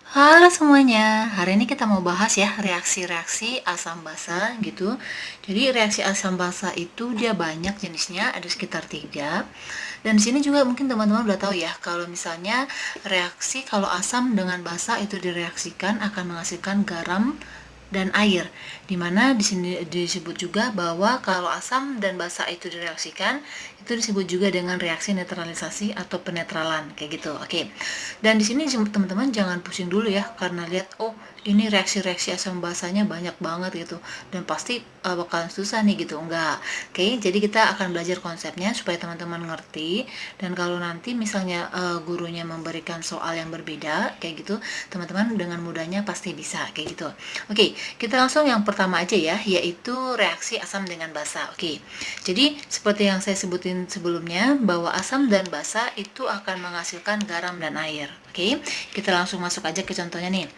Halo semuanya, hari ini kita mau bahas ya reaksi-reaksi asam basa gitu. Jadi reaksi asam basa itu dia banyak jenisnya, ada sekitar 3. Dan di sini juga mungkin teman-teman udah tahu ya, kalau misalnya reaksi kalau asam dengan basa itu direaksikan akan menghasilkan garam dan air. Dimana di sini disebut juga bahwa kalau asam dan basa itu direaksikan, itu disebut juga dengan reaksi netralisasi atau penetralan kayak gitu. Oke. Dan di sini teman-teman jangan pusing dulu ya karena lihat ini reaksi-reaksi asam basanya banyak banget gitu dan pasti bakalan susah nih gitu. Enggak. Oke, jadi kita akan belajar konsepnya supaya teman-teman ngerti dan kalau nanti misalnya gurunya memberikan soal yang berbeda kayak gitu, teman-teman dengan mudahnya pasti bisa kayak gitu. Oke, kita langsung yang pertama aja ya, yaitu reaksi asam dengan basa. Oke, jadi seperti yang saya sebutin sebelumnya, bahwa asam dan basa itu akan menghasilkan garam dan air. Oke, kita langsung masuk aja ke contohnya nih.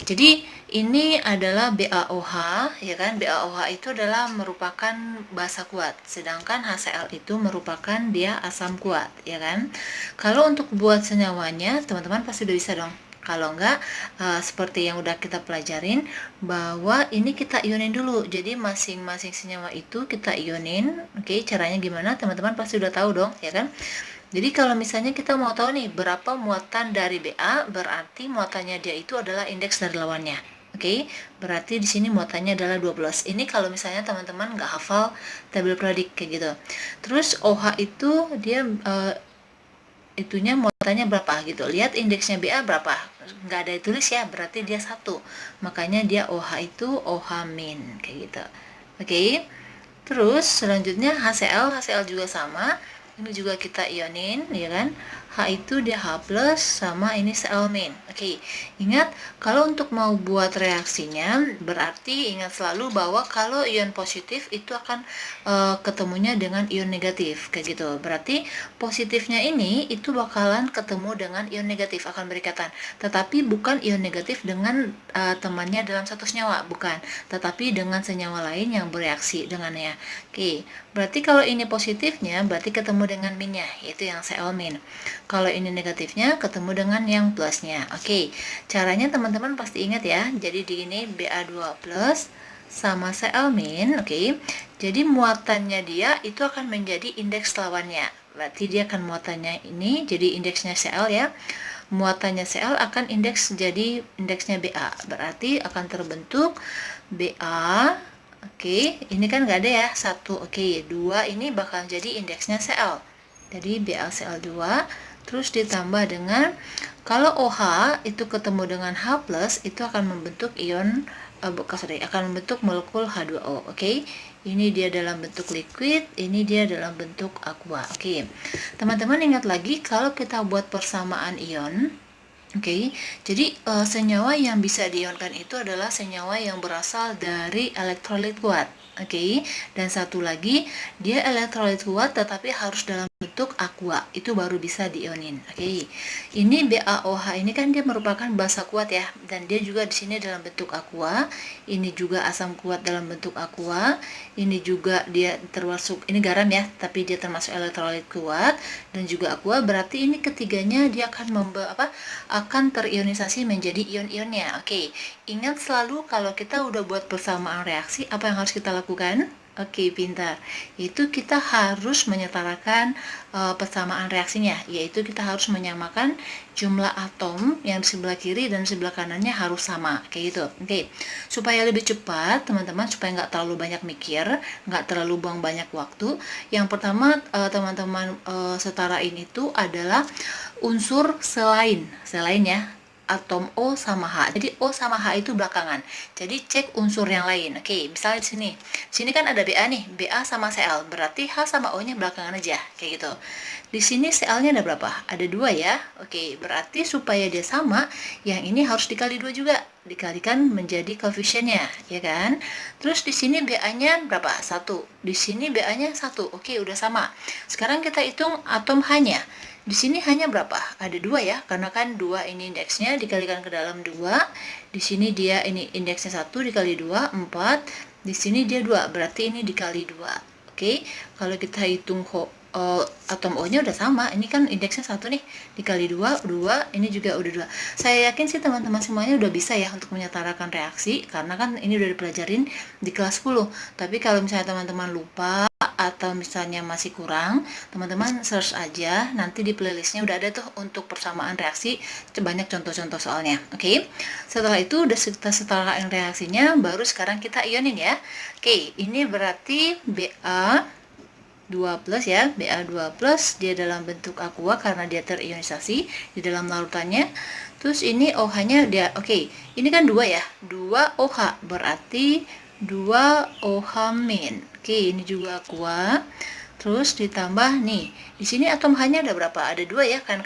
Jadi ini adalah BaOH, ya kan? BaOH itu adalah merupakan basa kuat, sedangkan HCl itu merupakan dia asam kuat, ya kan? Kalau untuk buat senyawanya, teman-teman pasti udah bisa dong. Kalau enggak, seperti yang udah kita pelajarin, bahwa ini kita ionin dulu. Jadi masing-masing senyawa itu kita ionin. Oke, caranya gimana? Teman-teman pasti udah tahu dong, ya kan? Jadi kalau misalnya kita mau tahu nih berapa muatan dari Ba, berarti muatannya dia itu adalah indeks dari lawannya. Oke, berarti di sini muatannya adalah 12. Ini kalau misalnya teman-teman nggak hafal tabel periodik kayak gitu. Terus OH itu dia itunya muatannya berapa gitu. Lihat indeksnya Ba berapa. Nggak ada ditulis ya, berarti dia 1. Makanya dia OH itu OH min kayak gitu. Oke. Terus selanjutnya HCl juga sama. Ini juga kita ionin, ya kan? H itu dia H plus sama ini Cl min. Oke, ingat kalau untuk mau buat reaksinya berarti ingat selalu bahwa kalau ion positif itu akan ketemunya dengan ion negatif kayak gitu. Berarti positifnya ini itu bakalan ketemu dengan ion negatif akan berikatan. Tetapi bukan ion negatif dengan temannya dalam satu senyawa, bukan. Tetapi dengan senyawa lain yang bereaksi dengannya. Oke, berarti kalau ini positifnya berarti ketemu dengan minnya, yaitu yang Cl min. Kalau ini negatifnya ketemu dengan yang plusnya. Oke, caranya teman-teman pasti ingat ya. Jadi di ini Ba2 plus sama Cl min, oke. Jadi muatannya dia itu akan menjadi indeks lawannya. Berarti dia akan muatannya ini jadi indeksnya Cl ya. Muatannya Cl akan indeks jadi indeksnya Ba. Berarti akan terbentuk Ba. Oke, ini kan nggak ada ya, 1. Oke, 2 ini bakal jadi indeksnya Cl. Jadi BaCl2 terus ditambah dengan kalau OH itu ketemu dengan H+, itu akan membentuk ion akan membentuk molekul H2O. Oke. Ini dia dalam bentuk liquid, ini dia dalam bentuk aqua. Oke. Teman-teman ingat lagi kalau kita buat persamaan ion. Oke, jadi senyawa yang bisa diionkan itu adalah senyawa yang berasal dari elektrolit kuat. Oke, dan satu lagi dia elektrolit kuat tetapi harus dalam bentuk aqua, itu baru bisa diionin. Oke, ini BaOH ini kan dia merupakan basa kuat ya, dan dia juga di sini dalam bentuk aqua. Ini juga asam kuat dalam bentuk aqua. Ini juga dia termasuk ini garam ya, tapi dia termasuk elektrolit kuat dan juga aqua. Berarti ini ketiganya dia akan terionisasi menjadi ion-ionnya. Oke, ingat selalu kalau kita udah buat persamaan reaksi, apa yang harus kita lakukan? Oke, pintar. Itu kita harus menyetarakan persamaan reaksinya, yaitu kita harus menyamakan jumlah atom yang di sebelah kiri dan sebelah kanannya harus sama, kayak gitu. Oke, supaya lebih cepat, teman-teman, supaya nggak terlalu banyak mikir, nggak terlalu buang banyak waktu. Yang pertama, teman-teman setarain itu adalah unsur selain ya, atom O sama H. Jadi O sama H itu belakangan. Jadi cek unsur yang lain. Oke, misalnya di sini. Di sini kan ada Ba nih, Ba sama Cl. Berarti H sama O-nya belakangan aja, kayak gitu. Di sini Cl-nya ada berapa? Ada 2 ya. Oke, berarti supaya dia sama, yang ini harus dikali 2 juga. Dikalikan menjadi koefisiennya, ya kan? Terus di sini Ba-nya berapa? 1. Di sini Ba-nya 1. Oke, udah sama. Sekarang kita hitung atom H-nya. Di sini hanya berapa? Ada 2 ya, karena kan 2 ini indeksnya dikalikan ke dalam 2. Di sini dia ini indeksnya 1 dikali 2, 4. Di sini dia 2, berarti ini dikali 2. Oke, kalau kita hitung atom O-nya udah sama. Ini kan indeksnya 1 nih, dikali 2, 2, ini juga udah 2. Saya yakin sih teman-teman semuanya udah bisa ya untuk menyetarakan reaksi, karena kan ini udah dipelajarin di kelas 10. Tapi kalau misalnya teman-teman lupa atau misalnya masih kurang, teman-teman search aja, nanti di playlistnya udah ada tuh untuk persamaan reaksi, banyak contoh-contoh soalnya. Oke, setelah itu udah kita setarain reaksinya, baru sekarang kita ionin ya. Oke, ini berarti Ba2 plus ya, Ba2 plus dia dalam bentuk aqua karena dia terionisasi di dalam larutannya. Terus ini OH-nya dia, oke, ini kan 2 ya, 2 OH berarti 2 OH min. Oke, ini juga aqua. Terus ditambah nih, di sini atom H-nya ada berapa? Ada 2 ya, kan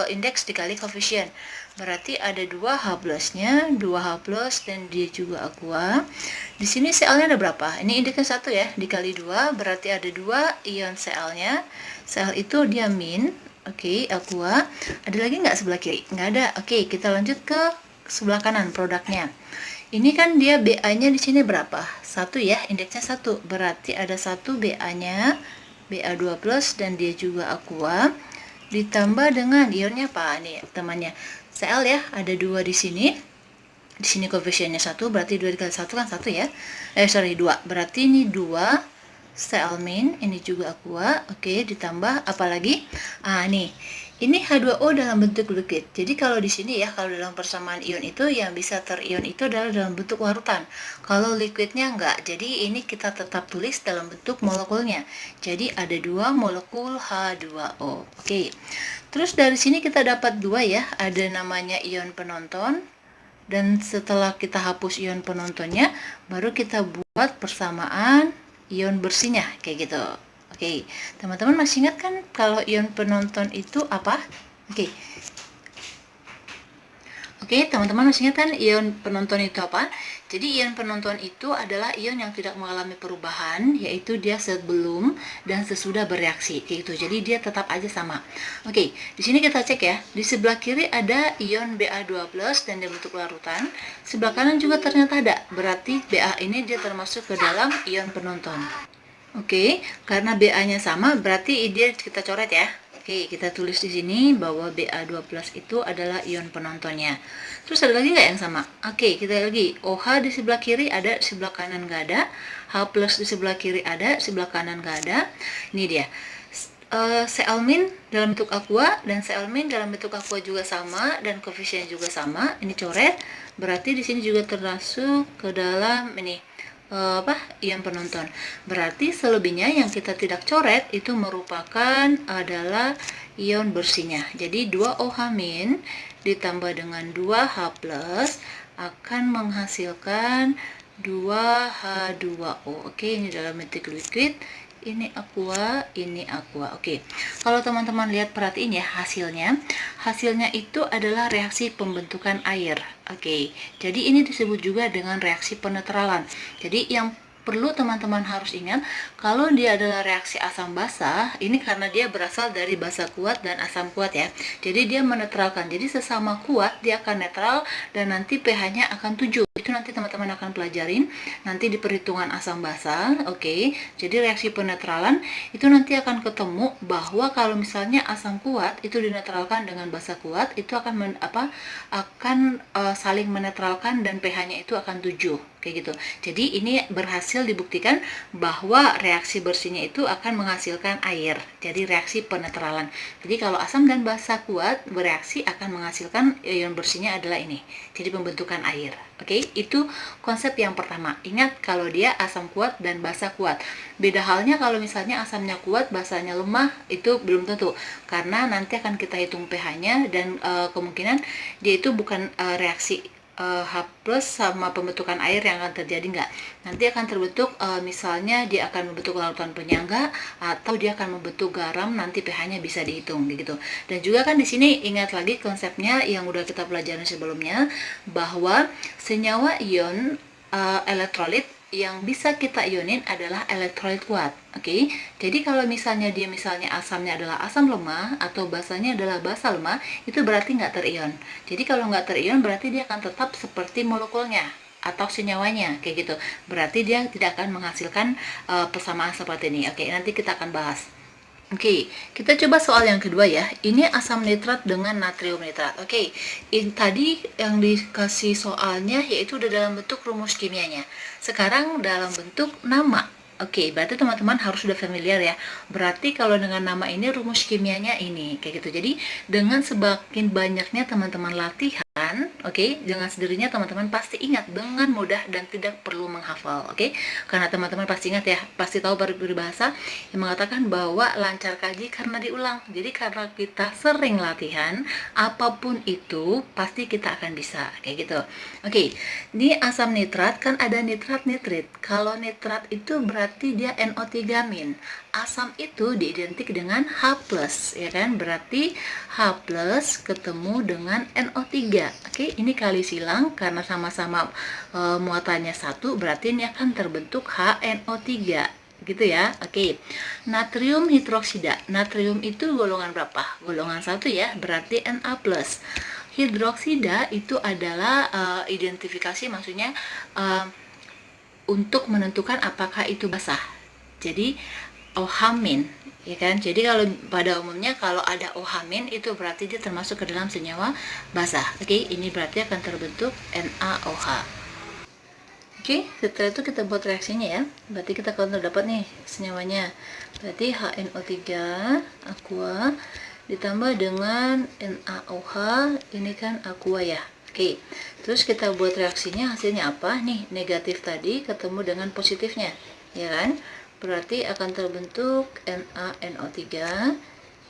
indeks dikali koefisien. Berarti ada 2 H plusnya, 2 H plus dan dia juga aqua. Di sini Cl-nya ada berapa? Ini indeksnya 1 ya, dikali 2 berarti ada 2 ion Cl-nya. Cl itu dia min. Oke, aqua. Ada lagi nggak sebelah kiri? Nggak ada. Oke, kita lanjut ke sebelah kanan produknya. Ini kan dia Ba-nya di sini berapa? 1 ya, indeksnya 1. Berarti ada 1 Ba-nya, Ba2 plus dan dia juga aqua. Ditambah dengan ionnya apa nih temannya? Cl ya, ada 2 di sini. Di sini koefisiennya 1, berarti 2 dikali 1 kan 1 ya. 2. Berarti ini 2 Cl min, ini juga aqua. Oke, ditambah apa lagi? Nih. Ini H2O dalam bentuk liquid. Jadi kalau di sini ya, kalau dalam persamaan ion itu yang bisa terion itu adalah dalam bentuk larutan. Kalau liquidnya enggak. Jadi ini kita tetap tulis dalam bentuk molekulnya. Jadi ada 2 molekul H2O. Oke. Terus dari sini kita dapat 2 ya, ada namanya ion penonton. Dan setelah kita hapus ion penontonnya, baru kita buat persamaan ion bersihnya kayak gitu. Oke, teman-teman masih ingat kan kalau ion penonton itu apa? Oke. Oke, teman-teman masih ingat kan ion penonton itu apa? Jadi ion penonton itu adalah ion yang tidak mengalami perubahan, yaitu dia sebelum dan sesudah bereaksi, kayak gitu. Jadi dia tetap aja sama. Oke, di sini kita cek ya. Di sebelah kiri ada ion Ba2+ dan dia bentuk larutan. Sebelah kanan juga ternyata ada. Berarti Ba ini dia termasuk ke dalam ion penonton. Oke, karena Ba-nya sama, berarti dia kita coret ya. Oke, kita tulis di sini bahwa Ba2+ itu adalah ion penontonnya. Terus ada lagi nggak yang sama? Oke, kita lagi. OH di sebelah kiri ada, di sebelah kanan nggak ada. H+ di sebelah kiri ada, sebelah kanan nggak ada. Ini dia. Cl min dalam bentuk aqua dan Cl min dalam bentuk aqua juga sama dan koefisien juga sama. Ini coret. Berarti di sini juga termasuk ke dalam ini ion penonton. Berarti selebihnya yang kita tidak coret itu merupakan adalah ion bersihnya. Jadi 2OH- ditambah dengan 2H+ akan menghasilkan 2H2O. Oke, ini dalam bentuk liquid. Ini aqua, ini aqua. Oke, kalau teman-teman lihat perhatiin ya hasilnya itu adalah reaksi pembentukan air. Oke, jadi ini disebut juga dengan reaksi penetralan. Jadi yang perlu teman-teman harus ingat, kalau dia adalah reaksi asam basa, ini karena dia berasal dari basa kuat dan asam kuat ya. Jadi dia menetralkan. Jadi sesama kuat dia akan netral dan nanti pH-nya akan 7. Itu nanti teman-teman akan pelajarin nanti di perhitungan asam basa. Oke. Jadi reaksi penetralan itu nanti akan ketemu bahwa kalau misalnya asam kuat itu dinetralkan dengan basa kuat, itu akan saling menetralkan dan pH-nya itu akan 7. Kayak gitu. Jadi ini berhasil dibuktikan bahwa reaksi bersihnya itu akan menghasilkan air. Jadi reaksi penetralan. Jadi kalau asam dan basa kuat bereaksi akan menghasilkan ion bersihnya adalah ini. Jadi pembentukan air. Oke, itu konsep yang pertama. Ingat kalau dia asam kuat dan basa kuat. Beda halnya kalau misalnya asamnya kuat, basanya lemah, itu belum tentu. Karena nanti akan kita hitung pH-nya dan kemungkinan dia itu bukan reaksi H+ sama pembentukan air yang akan terjadi enggak. Nanti akan terbentuk misalnya dia akan membentuk larutan penyangga atau dia akan membentuk garam, nanti pH-nya bisa dihitung gitu. Dan juga kan di sini ingat lagi konsepnya yang udah kita pelajari sebelumnya bahwa senyawa ion elektrolit yang bisa kita ionin adalah elektrolit kuat. Oke. Jadi kalau misalnya asamnya adalah asam lemah atau basanya adalah basa lemah, itu berarti nggak terion. Jadi kalau nggak terion berarti dia akan tetap seperti molekulnya atau senyawanya kayak gitu. Berarti dia tidak akan menghasilkan persamaan seperti ini. Oke, nanti kita akan bahas. Oke, kita coba soal yang kedua ya. Ini asam nitrat dengan natrium nitrat. Oke, tadi yang dikasih soalnya yaitu udah dalam bentuk rumus kimianya. Sekarang dalam bentuk nama. Oke, berarti teman-teman harus sudah familiar ya. Berarti kalau dengan nama ini rumus kimianya ini kayak gitu. Jadi dengan semakin banyaknya teman-teman latihan, oke, dengan sendirinya teman-teman pasti ingat dengan mudah dan tidak perlu menghafal, oke? Karena teman-teman pasti ingat ya, pasti tahu peribahasa yang mengatakan bahwa lancar kaji karena diulang. Jadi karena kita sering latihan, apapun itu pasti kita akan bisa kayak gitu. Oke, di asam nitrat kan ada nitrat nitrit. Kalau nitrat itu berarti dia NO3-min. Asam itu diidentik dengan H+, ya kan? Berarti H+ ketemu dengan NO3. Oke, ini kali silang karena sama-sama muatannya satu, berarti ini akan terbentuk HNO3 gitu ya. Oke, natrium hidroksida. Natrium itu golongan berapa? Golongan 1 ya, berarti Na+. Hidroksida itu adalah identifikasi, maksudnya untuk menentukan apakah itu basah. Jadi OH-, ya kan? Jadi kalau pada umumnya kalau ada OH- itu berarti dia termasuk ke dalam senyawa basah. Oke, ini berarti akan terbentuk NaOH. Oke, setelah itu kita buat reaksinya ya. Berarti kita akan dapat nih senyawanya. Berarti HNO3 aqua ditambah dengan NaOH, ini kan aqua ya. Oke, terus kita buat reaksinya, hasilnya apa nih? Negatif tadi ketemu dengan positifnya, ya kan? Berarti akan terbentuk NaNO3,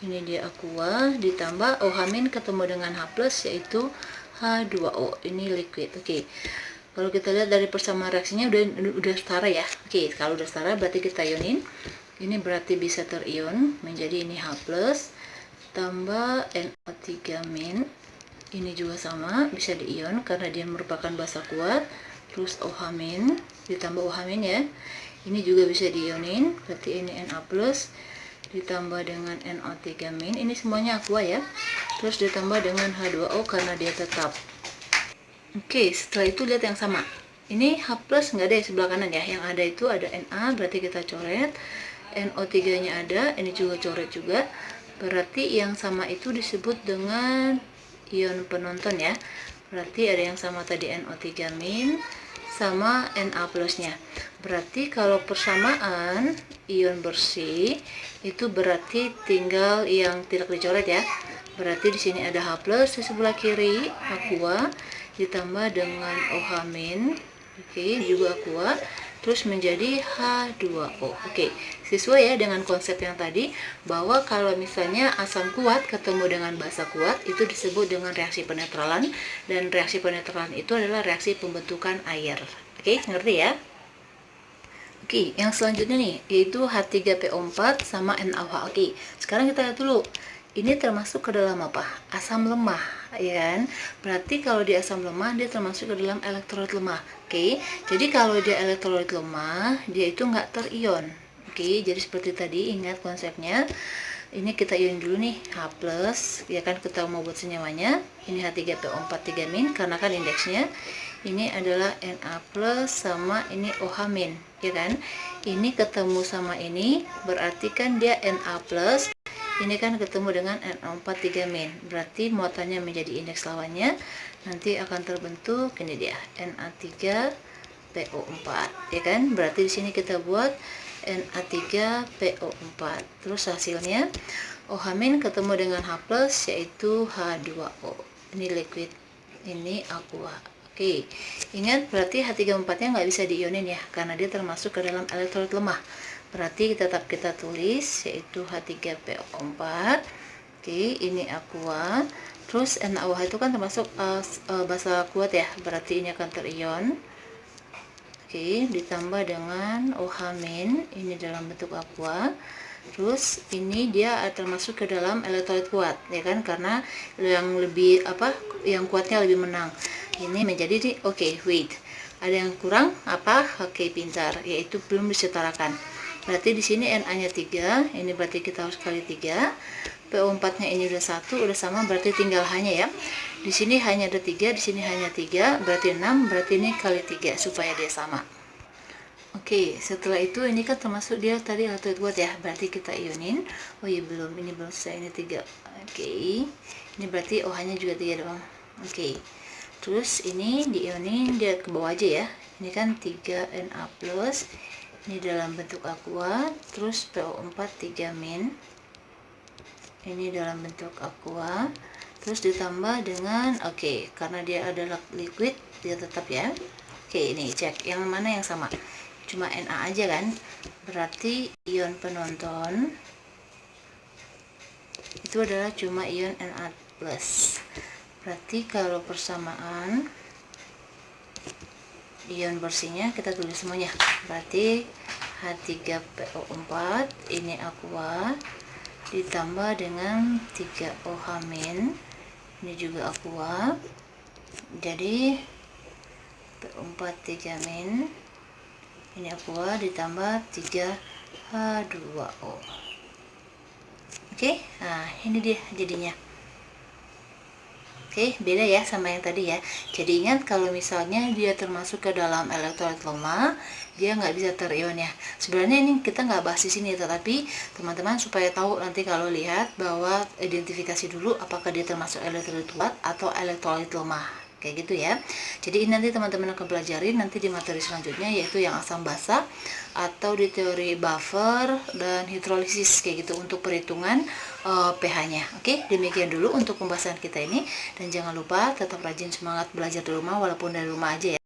ini dia aqua, ditambah OH- ketemu dengan H+, yaitu H2O, ini liquid. Oke, kalau kita lihat dari persamaan reaksinya udah setara ya. Oke, kalau udah setara berarti kita ionin. Ini berarti bisa terion menjadi ini H+, tambah NO3-, ini juga sama, bisa diion karena dia merupakan basa kuat. Terus OH- ditambah OH- ya, ini juga bisa diionin, berarti ini Na+, ditambah dengan NO3-, ini semuanya aqua ya. Terus ditambah dengan H2O karena dia tetap. Oke, setelah itu lihat yang sama. Ini H+ nggak ada di sebelah kanan ya, yang ada itu ada Na, berarti kita coret. NO3-nya ada, ini juga coret juga. Berarti yang sama itu disebut dengan ion penonton ya. Berarti ada yang sama tadi NO3- sama Na+-nya. Berarti kalau persamaan ion bersih itu berarti tinggal yang tidak dicoret ya. Berarti di sini ada H+ di sebelah kiri, aqua, ditambah dengan OH-, oke, juga aqua, terus menjadi H2O. Oke, sesuai ya dengan konsep yang tadi, bahwa kalau misalnya asam kuat ketemu dengan basa kuat itu disebut dengan reaksi penetralan, dan reaksi penetralan itu adalah reaksi pembentukan air. Oke, ngerti ya? Oke, yang selanjutnya nih yaitu H3PO4 sama NaOH. Oke, sekarang kita lihat dulu. Ini termasuk ke dalam apa? Asam lemah, ya kan? Berarti kalau di asam lemah dia termasuk ke dalam elektrolit lemah. Oke, jadi kalau dia elektrolit lemah, dia itu nggak terion. Oke, jadi seperti tadi, ingat konsepnya. Ini kita ion dulu nih, H+, ya kan, kita mau buat senyawanya. Ini H3PO4 3- karena kan indeksnya. Ini adalah Na+ sama ini OH-, ya kan? Ini ketemu sama ini, berarti kan dia Na+, ini kan ketemu dengan NO4 3-, berarti muatannya menjadi indeks lawannya, nanti akan terbentuk ini dia Na3PO4, ya kan? Berarti di sini kita buat Na3PO4, terus hasilnya OH- ketemu dengan H+, yaitu H2O, ini liquid, ini aqua. Oke, ingat berarti H34-nya nggak bisa diionin ya, karena dia termasuk ke dalam elektrolit lemah. Berarti tetap kita tulis yaitu H3PO4. Oke, ini aqua. Terus NaOH itu kan termasuk basa kuat ya, berarti ini akan terion. Oke, ditambah dengan OH-, ini dalam bentuk aqua. Terus ini dia termasuk ke dalam elektrolit kuat, ya kan? Karena yang lebih yang kuatnya lebih menang. Ini menjadi oke, wait. Ada yang kurang apa? Oke, pintar, yaitu belum disetarakan. Berarti di sini Na-nya 3, ini berarti kita harus kali 3. PO4-nya ini udah 1, udah sama, berarti tinggal H-nya ya. Di sini hanya ada 3, di sini hanya 3, berarti 6, berarti ini kali 3 supaya dia sama. Oke, setelah itu ini kan termasuk dia tadi elektrolit kuat ya, berarti kita ionin. Oh iya belum, ini belum selesai, ini 3. Oke, ini berarti OH-nya juga 3 doang. Oke, terus ini diionin dia ke bawah aja ya. Ini kan 3Na+, ini dalam bentuk aqua, terus PO4 3-. Ini dalam bentuk aqua, terus ditambah dengan karena dia adalah liquid, dia tetap ya. Oke, ini cek yang mana yang sama, cuma Na aja kan, berarti ion penonton itu adalah cuma ion Na+. Berarti kalau persamaan ion bersihnya kita tulis semuanya, berarti H3PO4 ini aqua ditambah dengan 3OH-, ini juga aqua, jadi PO4 3-, ini aqua ditambah 3H2O. Oke, nah ini dia jadinya. Oke, beda ya sama yang tadi ya. Jadi ingat kalau misalnya dia termasuk ke dalam elektrolit lemah, dia nggak bisa terion ya. Sebenarnya ini kita nggak bahas di sini, tetapi teman-teman supaya tahu nanti kalau lihat bahwa identifikasi dulu apakah dia termasuk elektrolit kuat atau elektrolit lemah. Kayak gitu ya. Jadi ini nanti teman-teman akan pelajarin nanti di materi selanjutnya, yaitu yang asam basa atau di teori buffer dan hidrolisis kayak gitu untuk perhitungan pH-nya. Oke, demikian dulu untuk pembahasan kita ini, dan jangan lupa tetap rajin semangat belajar di rumah walaupun dari rumah aja ya.